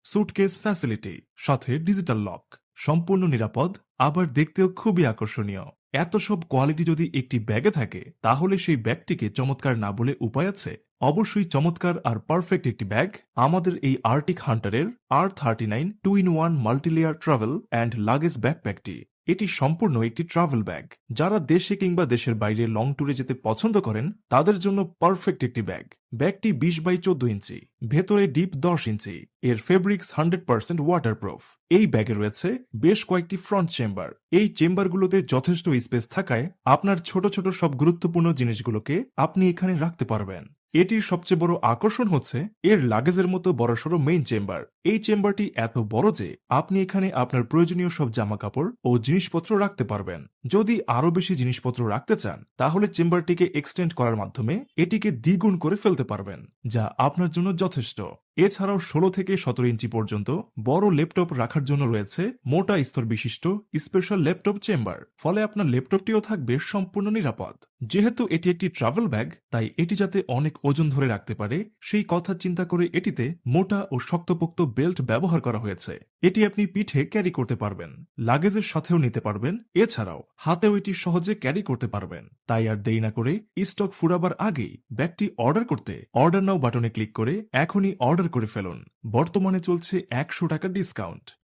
Suitcase facility, সাথে digital lock, সম্পূর্ণ নিরাপদ, আবার দেখতেও খুবই আকর্ষণীয়। এত সব কোয়ালিটি যদি একটি ব্যাগে থাকে, তাহলে সেই ব্যাগটিকে চমৎকার না বলে উপায় আছে? অবশ্যই চমৎকার আর পারফেক্ট একটি ব্যাগ আমাদের এই আর্টিক হান্টারের R39 2-in-1 multilayer travel and luggage ব্যাকপ্যাকটি। এটি সম্পূর্ণ একটি ট্রাভেল ব্যাগ। যারা দেশে কিংবা দেশের বাইরে লং ট্যুরে যেতে পছন্দ করেন, তাদের জন্য পারফেক্ট একটি ব্যাগ। ব্যাগটি 20x14 ইঞ্চি, ভেতরে ডিপ 10 ইঞ্চি। এর ফেব্রিক্স 100% ওয়াটারপ্রুফ। এই ব্যাগে রয়েছে বেশ কয়েকটি ফ্রন্ট চেম্বার। এই চেম্বারগুলোতে যথেষ্ট স্পেস থাকায় আপনার ছোট ছোট সব গুরুত্বপূর্ণ জিনিসগুলোকে আপনি এখানে রাখতে পারবেন। এটির সবচেয়ে বড় আকর্ষণ হচ্ছে এর লাগেজের মতো বড়সড় মেইন চেম্বার। এই চেম্বারটি এত বড় যে আপনি এখানে আপনার প্রয়োজনীয় সব জামাকাপড় ও জিনিসপত্র রাখতে পারবেন। যদি আরো বেশি জিনিসপত্র রাখতে চান, তাহলে চেম্বারটিকে এক্সটেন্ড করার মাধ্যমে এটিকে দ্বিগুণ করে ফেলতে পারবেন, যা আপনার জন্য যথেষ্ট। এছাড়াও 16 থেকে 17 ইঞ্চি পর্যন্ত বড় ল্যাপটপ রাখার জন্য রয়েছে মোটা স্তর বিশিষ্ট স্পেশাল ল্যাপটপ চেম্বার। ফলে আপনার ল্যাপটপটিও থাকবে সম্পূর্ণ নিরাপদ। যেহেতু এটি একটি ট্রাভেল ব্যাগ, তাই এটি যাতে অনেক ওজন ধরে রাখতে পারে সেই কথা চিন্তা করে এটিতে মোটা ও শক্তপোক্ত বেল্ট ব্যবহার করা হয়েছে। এটি আপনি পিঠে ক্যারি করতে পারবেন, লাগেজের সাথেও নিতে পারবেন, এছাড়াও হাতেও এটি সহজে ক্যারি করতে পারবেন। তাই আর দেরি না করে স্টক ফুরাবার আগেই ব্যাগটি অর্ডার করতে অর্ডার নাও বাটনে ক্লিক করে এখনই অর্ডার করে ফেলুন। বর্তমানে চলছে 100 টাকা ডিসকাউন্ট।